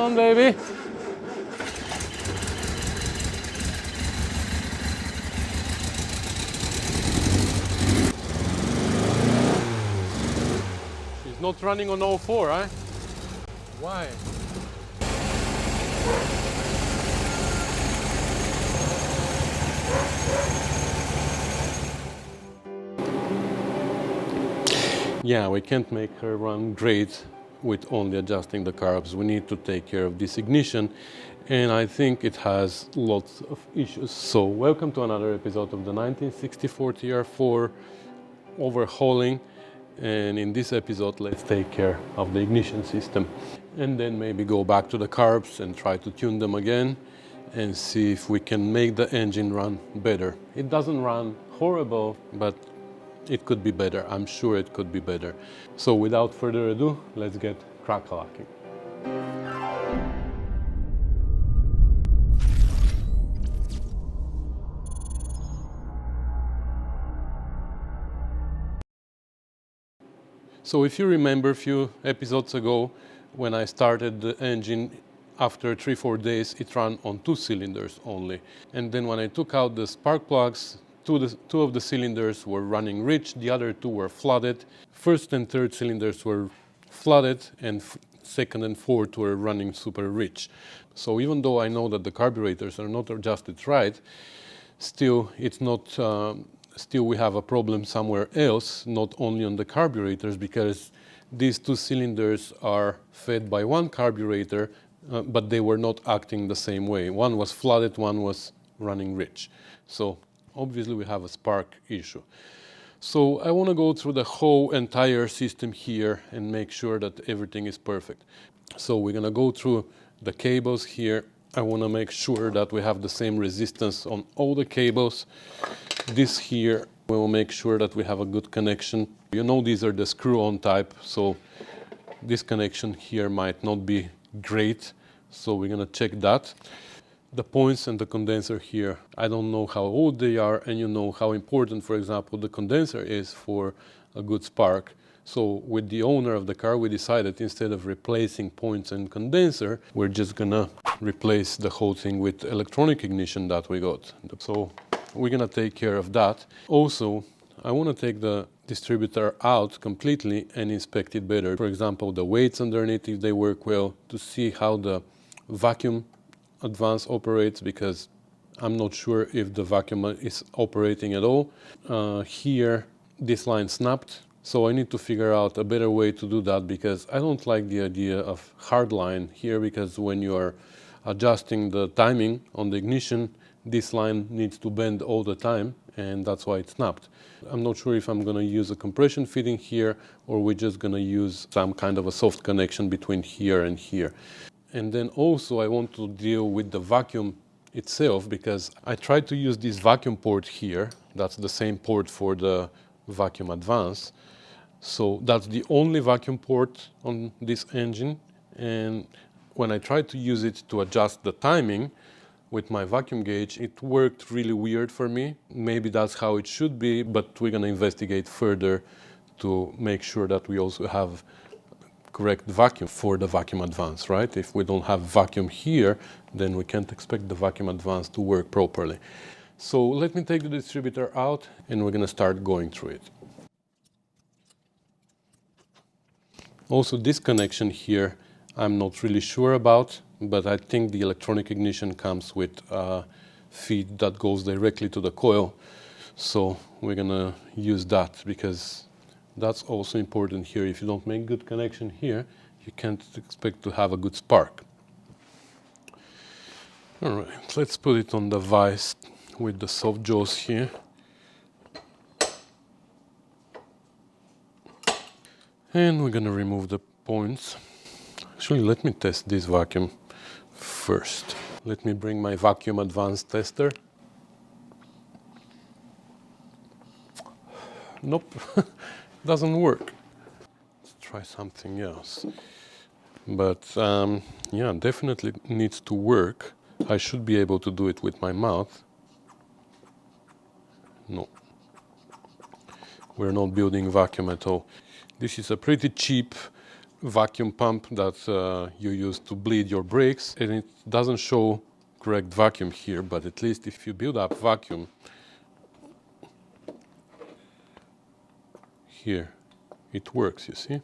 on, baby. It's not running on all four, eh? Why? Yeah, we can't make her run great with only adjusting the carbs. We need to take care of this ignition, and I think it has lots of issues. So welcome to another episode of the 1964 TR4 overhauling, and in this episode let's take care of the ignition system and then maybe go back to the carbs and try to tune them again and see if we can make the engine run better. It doesn't run horrible, but it could be better. I'm sure it could be better. So without further ado, let's get crack-a-lacking. So if you remember a few episodes ago, when I started the engine, after 3-4 days, it ran on 2 cylinders only. And then when I took out the spark plugs, two of the cylinders were running rich, the other 2 were flooded. First and third cylinders were flooded, and second and fourth were running super rich. So even though I know that the carburetors are not adjusted right, still it's not. Still we have a problem somewhere else, not only on the carburetors, because these 2 cylinders are fed by one carburetor, but they were not acting the same way. One was flooded, one was running rich. So obviously we have a spark issue. So I want to go through the whole entire system here and make sure that everything is perfect. So we're going to go through the cables here. I want to make sure that we have the same resistance on all the cables. This here, we will make sure that we have a good connection. You know, these are the screw-on type, so this connection here might not be great. So we're going to check that. The points and the condenser here, I don't know how old they are, and you know how important, for example, the condenser is for a good spark. So with the owner of the car, we decided instead of replacing points and condenser, we're just gonna replace the whole thing with electronic ignition that we got. So we're gonna take care of that. Also, I want to take the distributor out completely and inspect it better. For example, the weights underneath, if they work well, to see how the vacuum advance operates, because I'm not sure if the vacuum is operating at all. Here, this line snapped, so I need to figure out a better way to do that, because I don't like the idea of hard line here, because when you are adjusting the timing on the ignition, this line needs to bend all the time, and that's why it snapped. I'm not sure if I'm going to use a compression fitting here, or we're just going to use some kind of a soft connection between here and here. And then also I want to deal with the vacuum itself, because I tried to use this vacuum port here. That's the same port for the vacuum advance. So that's the only vacuum port on this engine. And when I tried to use it to adjust the timing with my vacuum gauge, it worked really weird for me. Maybe that's how it should be, but we're going to investigate further to make sure that we also have correct vacuum for the vacuum advance, right? If we don't have vacuum here, then we can't expect the vacuum advance to work properly. So let me take the distributor out, and we're going to start going through it. Also, this connection here, I'm not really sure about, but I think the electronic ignition comes with a feed that goes directly to the coil. So we're going to use that, because that's also important here. If you don't make good connection here, you can't expect to have a good spark. All right, let's put it on the vise with the soft jaws here. And we're gonna remove the points. Actually, let me test this vacuum first. Let me bring my vacuum advanced tester. Nope. Doesn't work. Let's try something else. But yeah, definitely needs to work. I should be able to do it with my mouth. No. We're not building vacuum at all. This is a pretty cheap vacuum pump that you use to bleed your brakes, and it doesn't show correct vacuum here, but at least if you build up vacuum here, it works, you see?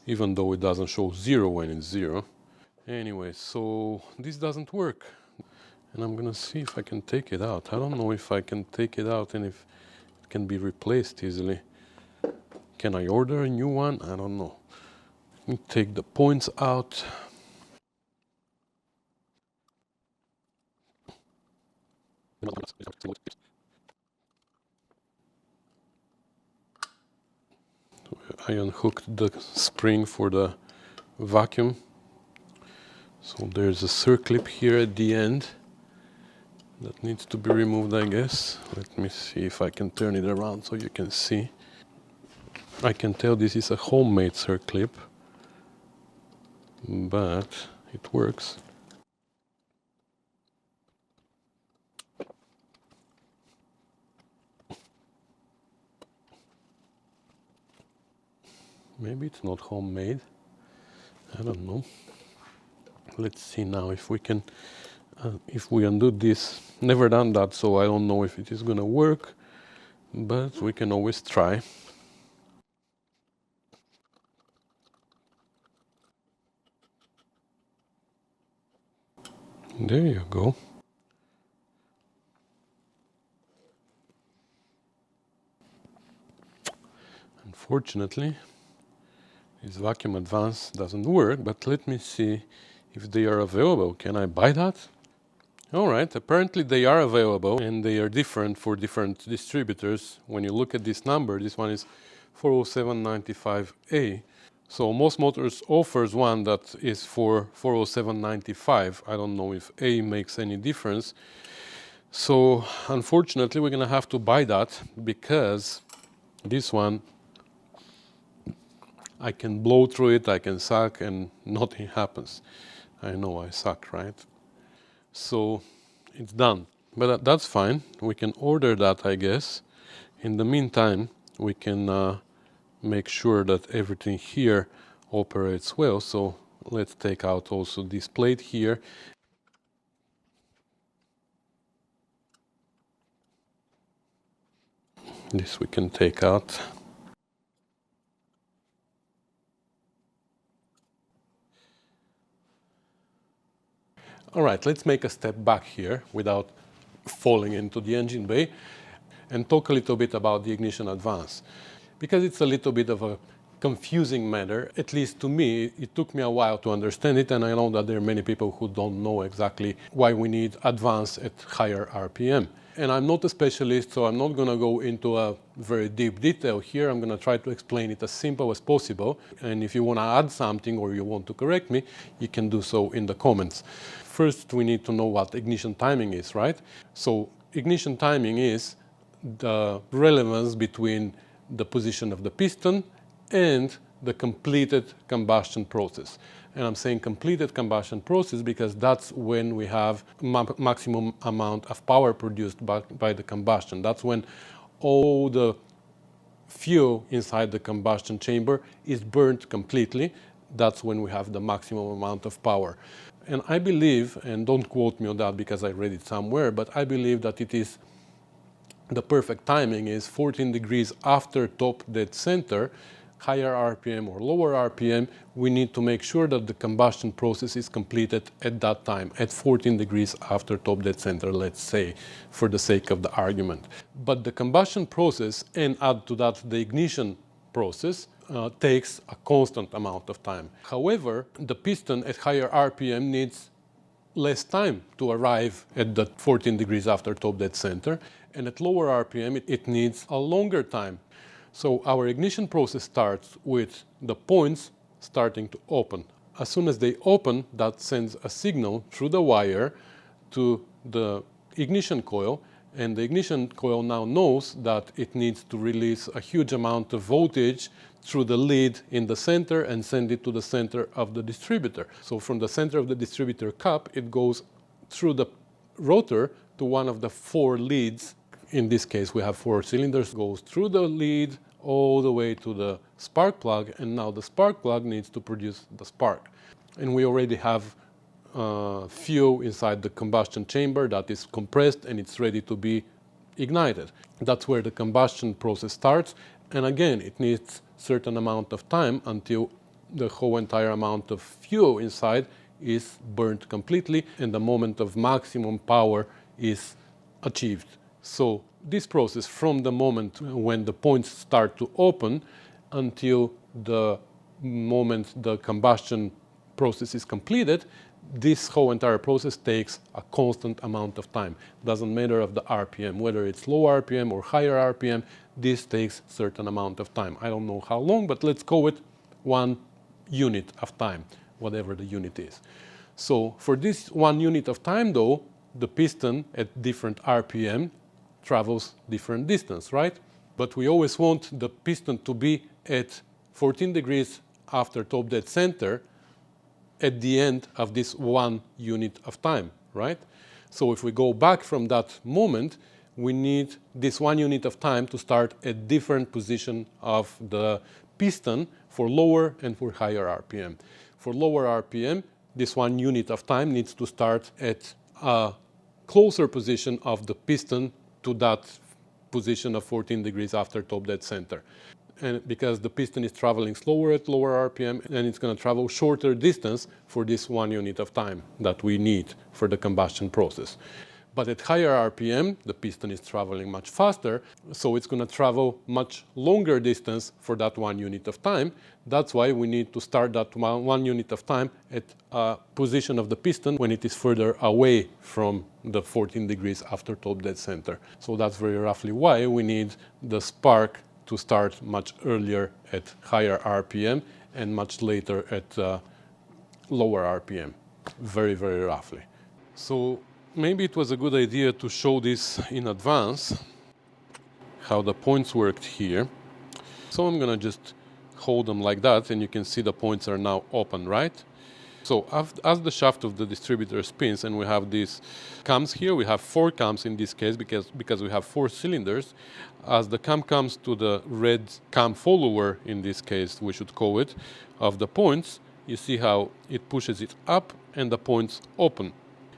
Even though it doesn't show 0 when it's 0. Anyway, so this doesn't work. And I'm gonna see if I can take it out. I don't know if I can take it out and if it can be replaced easily. Can I order a new one? I don't know. Let me take the points out. I unhooked the spring for the vacuum. So there's a circlip here at the end that needs to be removed, I guess. Let me see if I can turn it around so you can see. I can tell this is a homemade circlip, but it works. Maybe it's not homemade. I don't know. Let's see now if we can, if we undo this. Never done that, so I don't know if it is gonna work, but we can always try. There you go. Unfortunately, this vacuum advance doesn't work, but let me see if they are available. Can I buy that? Alright, apparently they are available and they are different for different distributors. When you look at this number, this one is 40795A. So Most Motors offers one that is for 40795. I don't know if A makes any difference. So unfortunately we're gonna have to buy that because this one I can blow through it, I can suck, and nothing happens. I know I suck, right? So it's done. But that's fine. We can order that, I guess. In the meantime, we can make sure that everything here operates well. So let's take out also this plate here. This we can take out. All right, let's make a step back here without falling into the engine bay and talk a little bit about the ignition advance. Because it's a little bit of a confusing matter, at least to me, it took me a while to understand it, and I know that there are many people who don't know exactly why we need advance at higher RPM. And I'm not a specialist, so I'm not going to go into a very deep detail here. I'm going to try to explain it as simple as possible. And if you want to add something or you want to correct me, you can do so in the comments. First, we need to know what ignition timing is, right? So ignition timing is the relevance between the position of the piston and the completed combustion process. And I'm saying completed combustion process because that's when we have maximum amount of power produced by the combustion. That's when all the fuel inside the combustion chamber is burnt completely. That's when we have the maximum amount of power. And I believe, and don't quote me on that because I read it somewhere, but I believe that it is the perfect timing is 14 degrees after top dead center, higher RPM or lower RPM, we need to make sure that the combustion process is completed at that time, at 14 degrees after top dead center, let's say, for the sake of the argument. But the combustion process, and add to that the ignition process, takes a constant amount of time. However, the piston at higher RPM needs less time to arrive at the 14 degrees after top dead center, and at lower RPM it needs a longer time. So our ignition process starts with the points starting to open. As soon as they open, that sends a signal through the wire to the ignition coil, and the ignition coil now knows that it needs to release a huge amount of voltage through the lead in the center and send it to the center of the distributor. So from the center of the distributor cup, it goes through the rotor to one of the 4 leads. In this case, we have 4 cylinders, goes through the lead all the way to the spark plug, and now the spark plug needs to produce the spark. And we already have fuel inside the combustion chamber that is compressed and it's ready to be ignited. That's where the combustion process starts, and again it needs certain amount of time until the whole entire amount of fuel inside is burnt completely and the moment of maximum power is achieved. So this process, from the moment when the points start to open until the moment the combustion process is completed, this whole entire process takes a constant amount of time. Doesn't matter of the RPM, whether it's low RPM or higher RPM, this takes certain amount of time. I don't know how long, but let's call it 1 unit of time, whatever the unit is. So for this 1 unit of time though, the piston at different RPM travels different distance, right? But we always want the piston to be at 14 degrees after top dead center at the end of this 1 unit of time, right? So if we go back from that moment, we need this 1 unit of time to start at different position of the piston for lower and for higher RPM. For lower RPM, this 1 unit of time needs to start at a closer position of the piston to that position of 14 degrees after top dead center. And because the piston is traveling slower at lower RPM, and it's going to travel shorter distance for this 1 unit of time that we need for the combustion process. But at higher RPM, the piston is traveling much faster, so it's going to travel much longer distance for that 1 unit of time. That's why we need to start that 1 unit of time at a position of the piston when it is further away from the 14 degrees after top dead center. So that's very roughly why we need the spark to start much earlier at higher RPM and much later at lower RPM, very, very roughly. So maybe it was a good idea to show this in advance, how the points worked here. So I'm gonna just hold them like that, and you can see the points are now open, right? So as the shaft of the distributor spins, and we have these cams here, we have 4 cams in this case because we have 4 cylinders. As the cam comes to the red cam follower, in this case we should call it, of the points, you see how it pushes it up and the points open.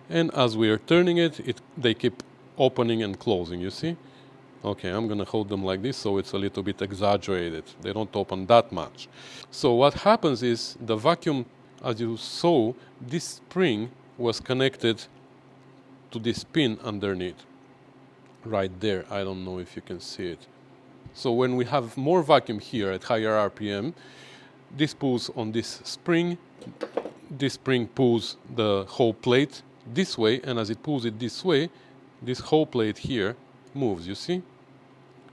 And as we are turning it, they keep opening and closing, you see? Okay, I'm gonna hold them like this so it's a little bit exaggerated. They don't open that much. So what happens is the vacuum, as you saw, this spring was connected to this pin underneath, right there. I don't know if you can see it. So when we have more vacuum here at higher RPM, this pulls on this spring pulls the whole plate this way, and as it pulls it this way, this whole plate here moves, you see,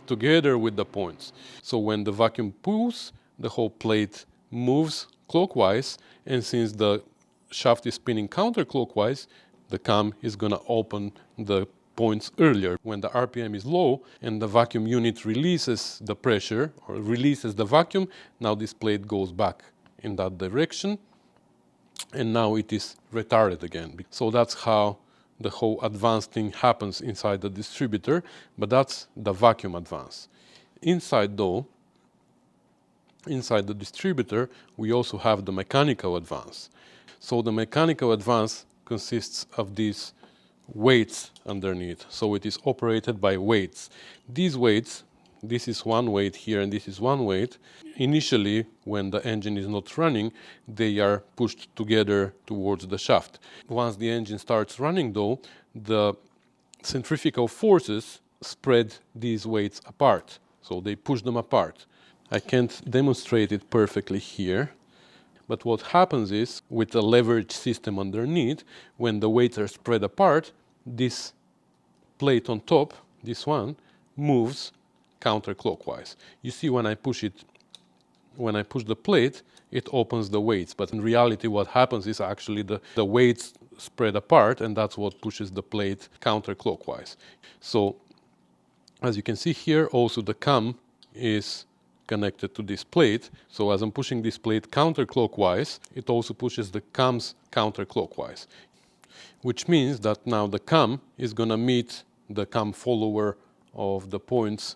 together with the points. So when the vacuum pulls, the whole plate moves clockwise, and since the shaft is spinning counterclockwise, the cam is going to open the points earlier. When the RPM is low and the vacuum unit releases the pressure or releases the vacuum, now this plate goes back in that direction, and now it is retarded again. So that's how the whole advance thing happens inside the distributor, but that's the vacuum advance. Inside though, inside the distributor, we also have the mechanical advance. So the mechanical advance consists of these weights underneath. So it is operated by weights. These weights, this is one weight here and this is one weight. Initially, when the engine is not running, they are pushed together towards the shaft. Once the engine starts running though, the centrifugal forces spread these weights apart. So they push them apart. I can't demonstrate it perfectly here, but what happens is, with the leverage system underneath, when the weights are spread apart, this plate on top, this one, moves counterclockwise. You see when I push the plate, it opens the weights, but in reality what happens is actually the weights spread apart, and that's what pushes the plate counterclockwise. So as you can see here, also the cam is connected to this plate. So as I'm pushing this plate counterclockwise, it also pushes the cams counterclockwise, which means that now the cam is going to meet the cam follower of the points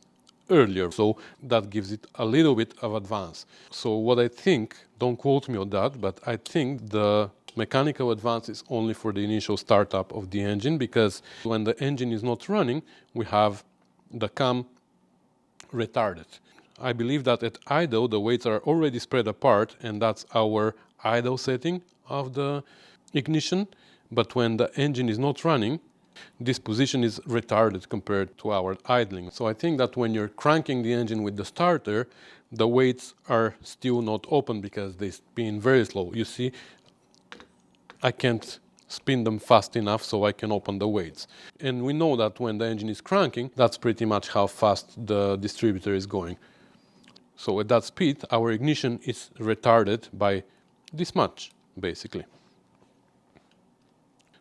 earlier, so that gives it a little bit of advance. So what I think, don't quote me on that, but I think the mechanical advance is only for the initial startup of the engine, because when the engine is not running, we have the cam retarded. I believe that at idle, the weights are already spread apart, and that's our idle setting of the ignition. But when the engine is not running, this position is retarded compared to our idling. So I think that when you're cranking the engine with the starter, the weights are still not open because they spin very slow. You see, I can't spin them fast enough so I can open the weights. And we know that when the engine is cranking, that's pretty much how fast the distributor is going. So at that speed, our ignition is retarded by this much, basically.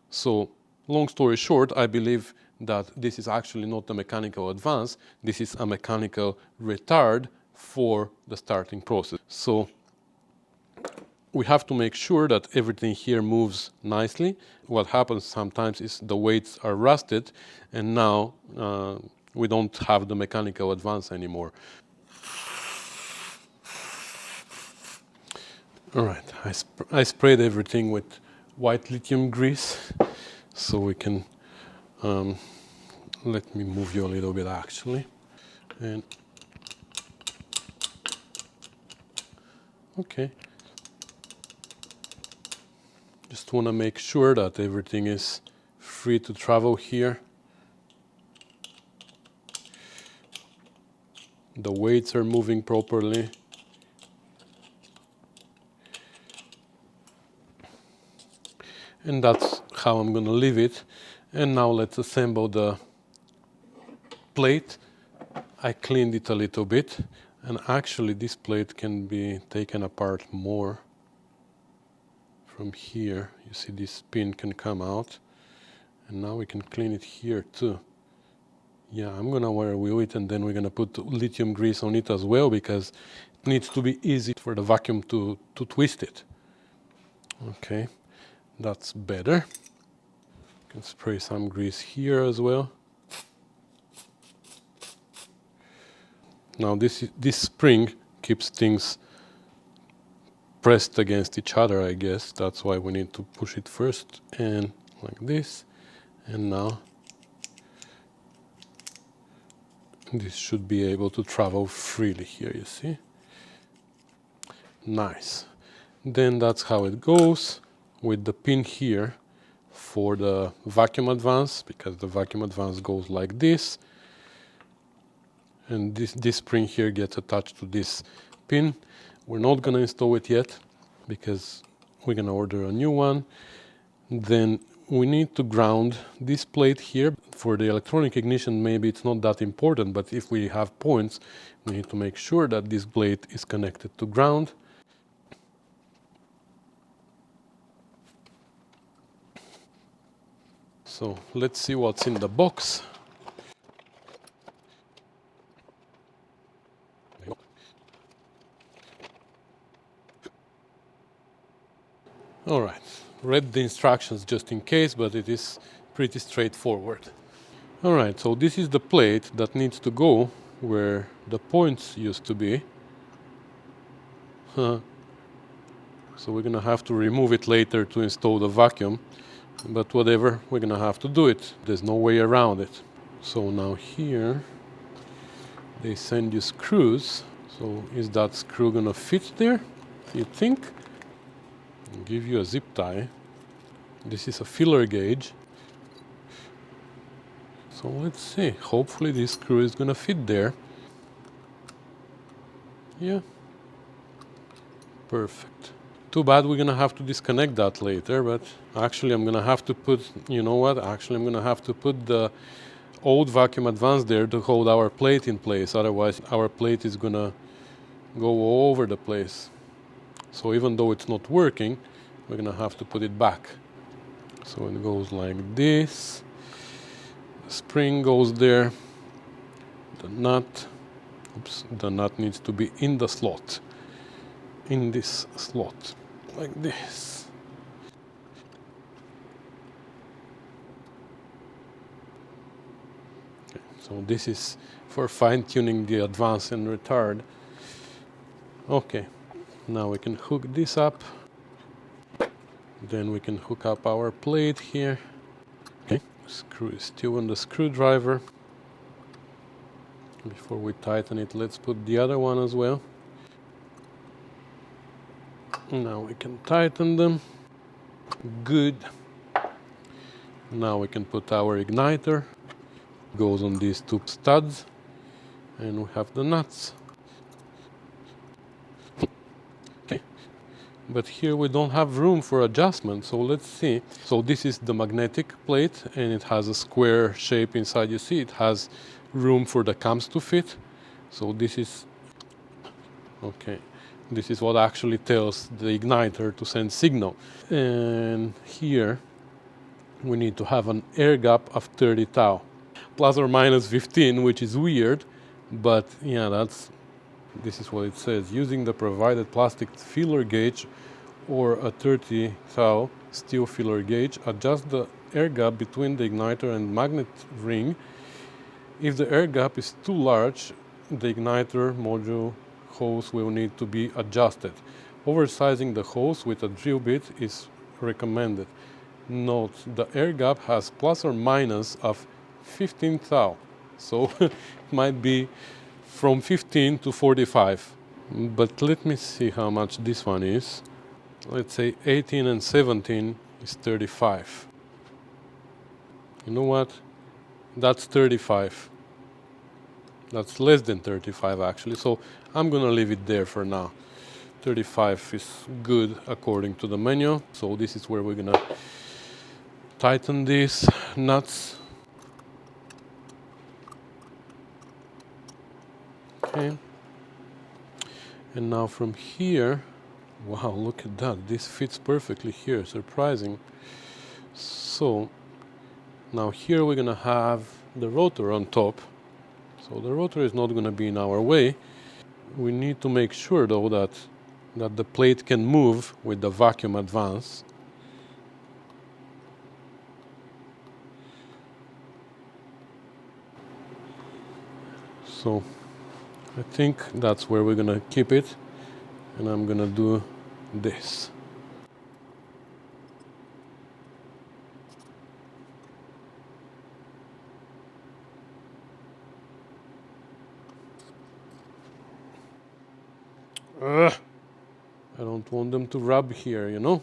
So, long story short, I believe that this is actually not a mechanical advance, this is a mechanical retard for the starting process. So, we have to make sure that everything here moves nicely. What happens sometimes is the weights are rusted, and now we don't have the mechanical advance anymore. All right, I sprayed everything with white lithium grease, so we can, let me move you a little bit actually, and okay. Just want to make sure that everything is free to travel here. The weights are moving properly. And that's how I'm going to leave it. And now let's assemble the plate. I cleaned it a little bit, and actually this plate can be taken apart more. From here, you see this pin can come out, and now we can clean it here too. Yeah, I'm gonna wear wheel it, and then we're gonna put lithium grease on it as well, because it needs to be easy for the vacuum to twist it. Okay, that's better. You can spray some grease here as well. Now this spring keeps things pressed against each other, I guess. That's why we need to push it first, and like this. And now this should be able to travel freely here, you see. Nice. Then that's how it goes with the pin here for the vacuum advance, because the vacuum advance goes like this. And this spring here gets attached to this pin. We're not going to install it yet because we're going to order a new one. Then we need to ground this plate here. For the electronic ignition, maybe it's not that important, but if we have points, we need to make sure that this plate is connected to ground. So let's see what's in the box. All right, read the instructions just in case, but it is pretty straightforward. All right, so this is the plate that needs to go where the points used to be. So we're gonna have to remove it later to install the vacuum, but whatever, we're gonna have to do it. There's no way around it. So now here, they send you screws. So is that screw gonna fit there, you think? I'll give you a zip tie. This is a filler gauge. So let's see, hopefully this screw is gonna fit there. Yeah, perfect. Too bad we're gonna have to disconnect that later, but actually I'm gonna have to put, you know what, actually I'm gonna have to put the old vacuum advance there to hold our plate in place, otherwise our plate is gonna go all over the place. So even though it's not working, we're gonna have to put it back. So it goes like this. The spring goes there. The nut, the nut needs to be in the slot. In this slot, like this. Okay, So this is for fine-tuning the advance and retard. Okay, now we can hook this up. Then we can hook up our plate here. Okay, screw is still on the screwdriver. Before we tighten it, let's put the other one as well. Now we can tighten them. Good. Now we can put our igniter. Goes on these two studs. And we have the nuts. Okay. But here we don't have room for adjustment, so let's see. So this is the magnetic plate, and it has a square shape inside. You see it has room for the cams to fit. So this is okay. This is what actually tells the igniter to send signal. And here we need to have an air gap of 30 tau, plus or minus 15, which is weird, but yeah, this is what it says. Using the provided plastic filler gauge or a 30 thou steel filler gauge, adjust the air gap between the igniter and magnet ring. If the air gap is too large, the igniter module hose will need to be adjusted. Oversizing the hose with a drill bit is recommended. Note, the air gap has plus or minus of 15 thou, so it might be from 15 to 45. But let me see how much this one is. Let's say 18 and 17 is 35. You know what? That's 35. That's less than 35 actually, so I'm gonna leave it there for now. 35 is good according to the manual, so this is where we're gonna tighten these nuts. Okay. And now from here, wow, look at that, this fits perfectly here, surprising. So now here we're gonna have the rotor on top. So the rotor is not going to be in our way. We need to make sure though that the plate can move with the vacuum advance. So I think that's where we're going to keep it, and I'm going to do this. I don't want them to rub here, you know?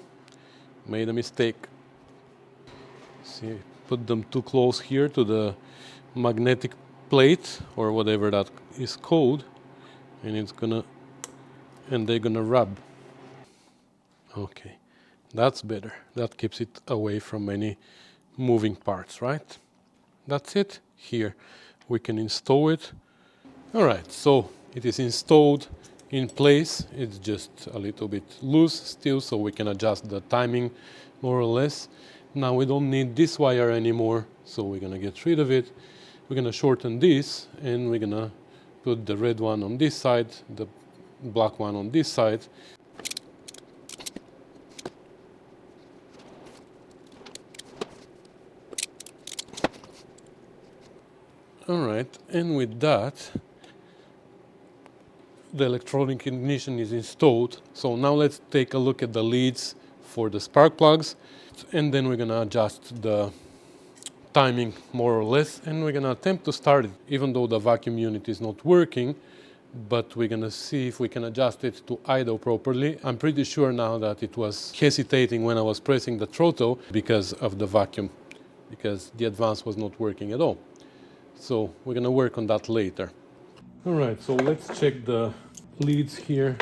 Made a mistake. See, put them too close here to the magnetic plate or whatever that is called, and they're gonna rub. Okay, that's better. That keeps it away from any moving parts, right? That's it. Here we can install it. All right, so it is installed in place. It's just a little bit loose still, so we can adjust the timing more or less. Now we don't need this wire anymore, so we're gonna get rid of it. We're gonna shorten this, and we're gonna put the red one on this side, the black one on this side. All right, and with that, the electronic ignition is installed. So now let's take a look at the leads for the spark plugs, and then we're gonna adjust the timing more or less, and we're gonna attempt to start it, even though the vacuum unit is not working, but we're gonna see if we can adjust it to idle properly. I'm pretty sure now that it was hesitating when I was pressing the throttle because of the vacuum, because the advance was not working at all. So we're gonna work on that later. All right, so let's check the leads here.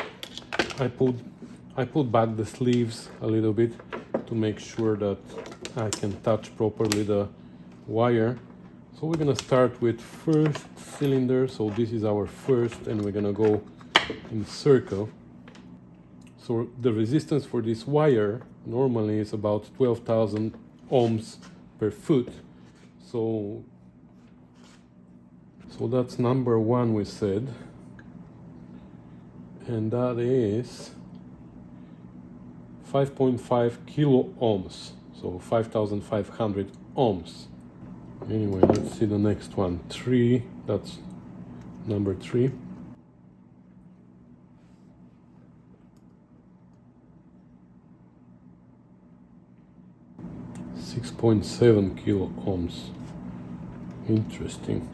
I pulled back the sleeves a little bit to make sure that I can touch properly the wire. So we're gonna start with first cylinder. So this is our first, and we're gonna go in circle. So the resistance for this wire normally is about 12,000 ohms per foot. So that's number one we said, and that is 5.5 kilo ohms, so 5,500 ohms. Anyway, let's see the next one. 3, that's number 3. 6.7 kilo ohms. Interesting.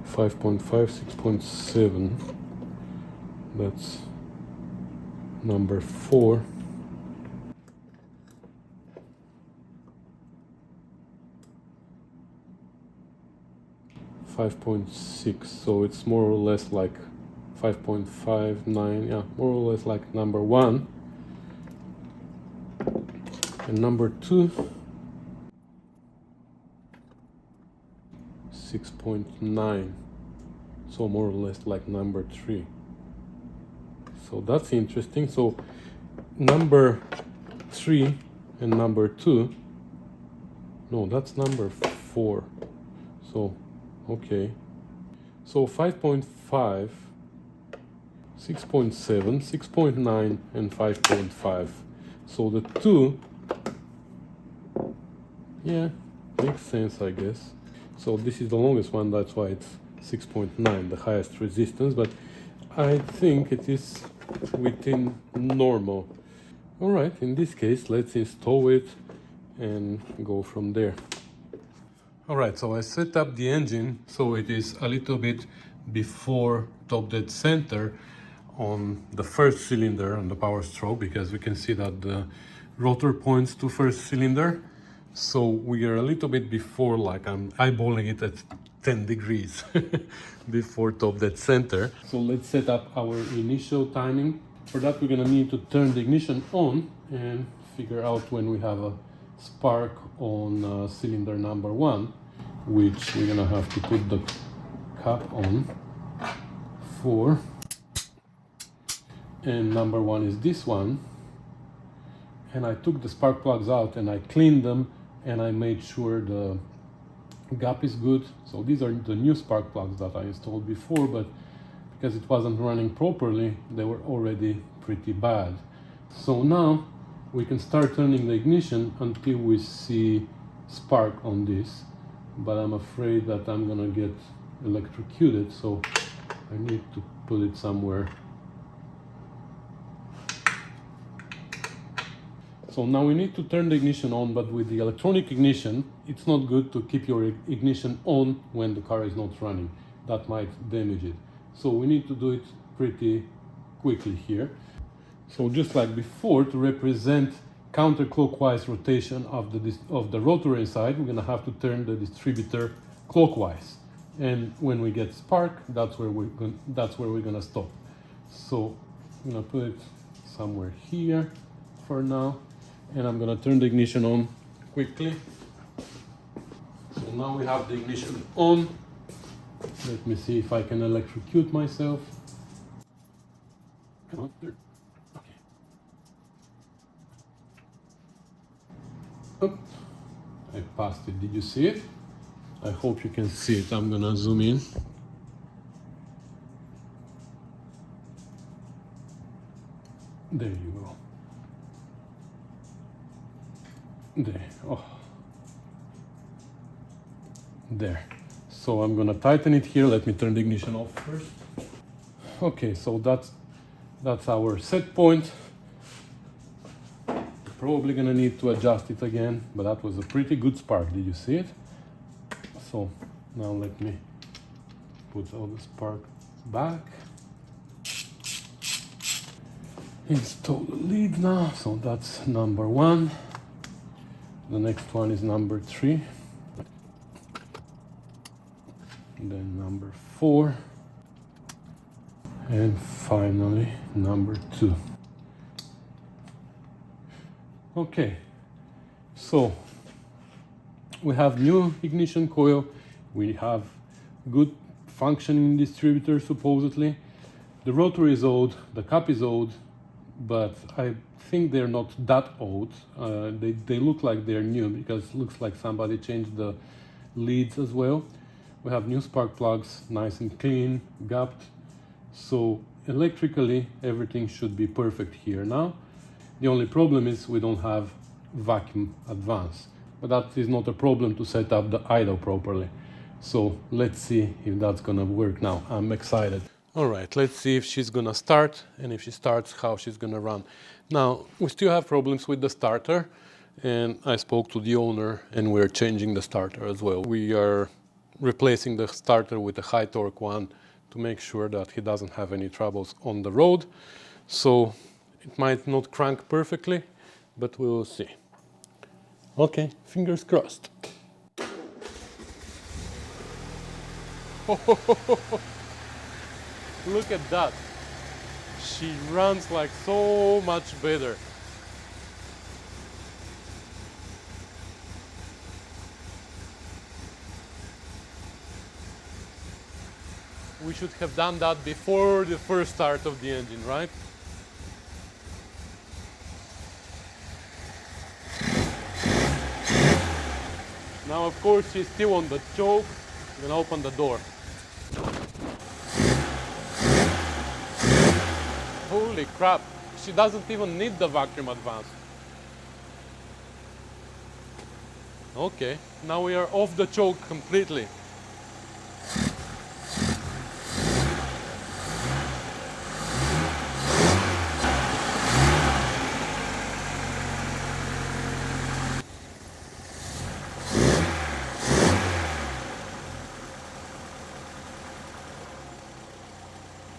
5.5, 6.7. That's number 4. .6, so it's more or less like 5.59, yeah, more or less like number 1. And number 2, 6.9, so more or less like number 3. So that's interesting. So number 3 and number 2, no, that's number 4. So okay, so 5.5, 6.7, 6.9, and 5.5. So the 2, yeah, makes sense, I guess. So this is the longest one, that's why it's 6.9, the highest resistance, but I think it is within normal. All right, in this case, let's install it and go from there. All right, so I set up the engine so it is a little bit before top dead center on the first cylinder on the power stroke, because we can see that the rotor points to first cylinder. So we are a little bit before, like I'm eyeballing it at 10 degrees before top dead center. So let's set up our initial timing. For that, we're gonna need to turn the ignition on and figure out when we have a spark on cylinder number 1, which we're gonna have to put the cap on for. And number 1 is this one. And I took the spark plugs out and I cleaned them and I made sure the gap is good. So these are the new spark plugs that I installed before, but because it wasn't running properly, they were already pretty bad. So now we can start turning the ignition until we see spark on this, but I'm afraid that I'm gonna get electrocuted, so I need to put it somewhere. So now we need to turn the ignition on, but with the electronic ignition, it's not good to keep your ignition on when the car is not running. That might damage it. So we need to do it pretty quickly here. So just like before, to represent counterclockwise rotation of the rotor inside, we're gonna have to turn the distributor clockwise. And when we get spark, that's where we're gonna stop. So I'm gonna put it somewhere here for now, and I'm gonna turn the ignition on quickly. So now we have the ignition on. Let me see if I can electrocute myself. Come on, there. Okay. Oh, I passed it. Did you see it? I hope you can see it. I'm gonna zoom in. There you go. There. Oh. There. So I'm gonna tighten it here. Let me turn the ignition off first. Okay, so that's our set point. Probably gonna need to adjust it again, but that was a pretty good spark. Did you see it? So now let me put all the spark back. Install the lead now. So that's number 1. The next one is number 3. Then number 4. And finally number 2. Okay, so we have new ignition coil, we have good functioning distributor supposedly. The rotor is old, the cap is old, but I think they're not that old. They look like they're new because it looks like somebody changed the leads as well. We have new spark plugs, nice and clean, gapped. So electrically everything should be perfect here now. The only problem is we don't have vacuum advance. but that is not a problem to set up the idle properly. So let's see if that's gonna work now. I'm excited. All right, let's see if she's gonna start, and if she starts, how she's gonna run. Now, we still have problems with the starter, and I spoke to the owner, and we're changing the starter as well. We are replacing the starter with a high torque one to make sure that he doesn't have any troubles on the road. So it might not crank perfectly, but we will see. Okay, fingers crossed. Look at that. She runs like so much better. We should have done that before the first start of the engine, right? Now, of course, she's still on the choke. I'm gonna open the door. Holy crap, she doesn't even need the vacuum advance. Okay, now we are off the choke completely.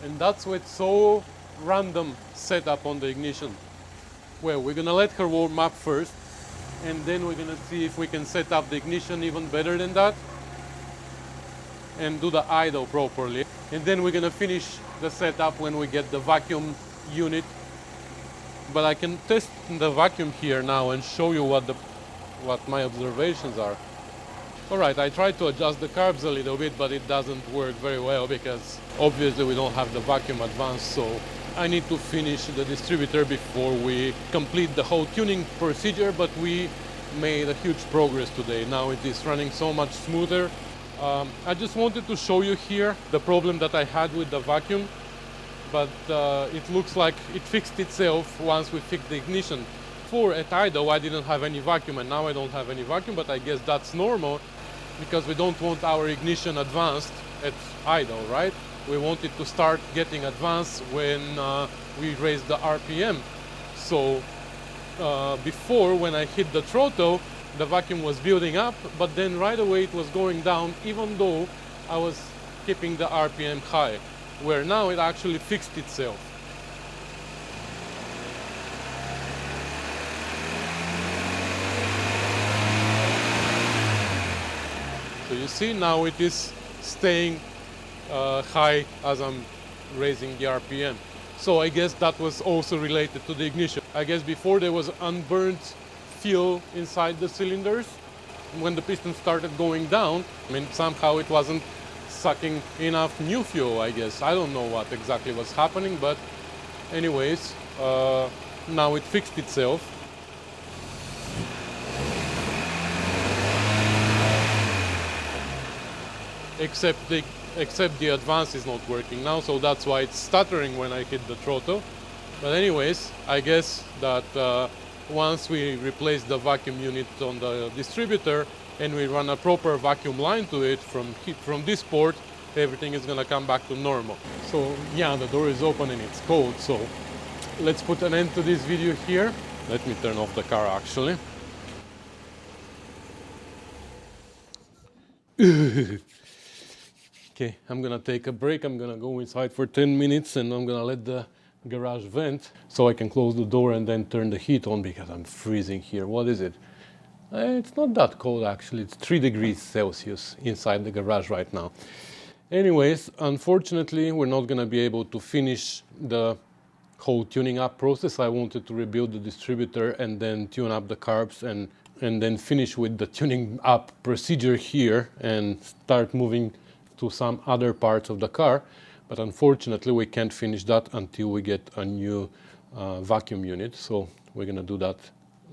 And that's what's so random setup on the ignition. Well, we're gonna let her warm up first, and then we're gonna see if we can set up the ignition even better than that and do the idle properly. And then we're gonna finish the setup when we get the vacuum unit. But I can test the vacuum here now and show you what my observations are. All right, I tried to adjust the carbs a little bit, but it doesn't work very well because obviously we don't have the vacuum advance, so I need to finish the distributor before we complete the whole tuning procedure, but we made a huge progress today. Now it is running so much smoother. I just wanted to show you here the problem that I had with the vacuum, but it looks like it fixed itself once we fixed the ignition. For at idle, I didn't have any vacuum, and now I don't have any vacuum, but I guess that's normal because we don't want our ignition advanced at idle, right? We want it to start getting advanced when we raise the RPM. So before, when I hit the throttle, the vacuum was building up, but then right away it was going down, even though I was keeping the RPM high, where now it actually fixed itself. So you see, now it is staying high as I'm raising the RPM. So I guess that was also related to the ignition. I guess before there was unburnt fuel inside the cylinders. When the piston started going down, I mean, somehow it wasn't sucking enough new fuel, I guess. I don't know what exactly was happening, but anyways, now it fixed itself. Except the advance is not working now, so that's why it's stuttering when I hit the throttle. But anyways, I guess that once we replace the vacuum unit on the distributor and we run a proper vacuum line to it from this port, everything is gonna come back to normal. So yeah, the door is open and it's cold, so let's put an end to this video here. Let me turn off the car actually. Okay, I'm gonna take a break. I'm gonna go inside for 10 minutes and I'm gonna let the garage vent so I can close the door and then turn the heat on because I'm freezing here. What is it? It's not that cold actually. It's 3 degrees Celsius inside the garage right now. Anyways, unfortunately, we're not gonna be able to finish the whole tuning up process. I wanted to rebuild the distributor and then tune up the carbs and then finish with the tuning up procedure here and start moving to some other parts of the car, but unfortunately we can't finish that until we get a new vacuum unit, so we're gonna do that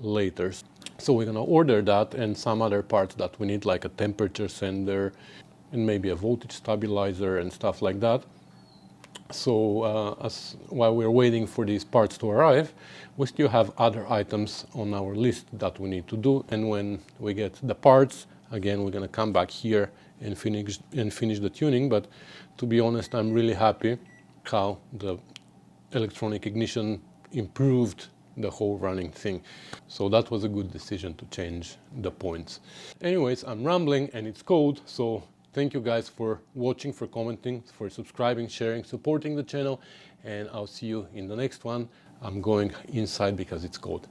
later. So we're gonna order that and some other parts that we need, like a temperature sender and maybe a voltage stabilizer and stuff like that. So while we're waiting for these parts to arrive, we still have other items on our list that we need to do. And when we get the parts, again, we're going to come back here and finish the tuning. But to be honest, I'm really happy how the electronic ignition improved the whole running thing. So that was a good decision to change the points. Anyways, I'm rambling and it's cold, so thank you guys for watching, for commenting, for subscribing, sharing, supporting the channel, and I'll see you in the next one. I'm going inside because it's cold.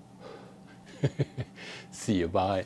See you, bye.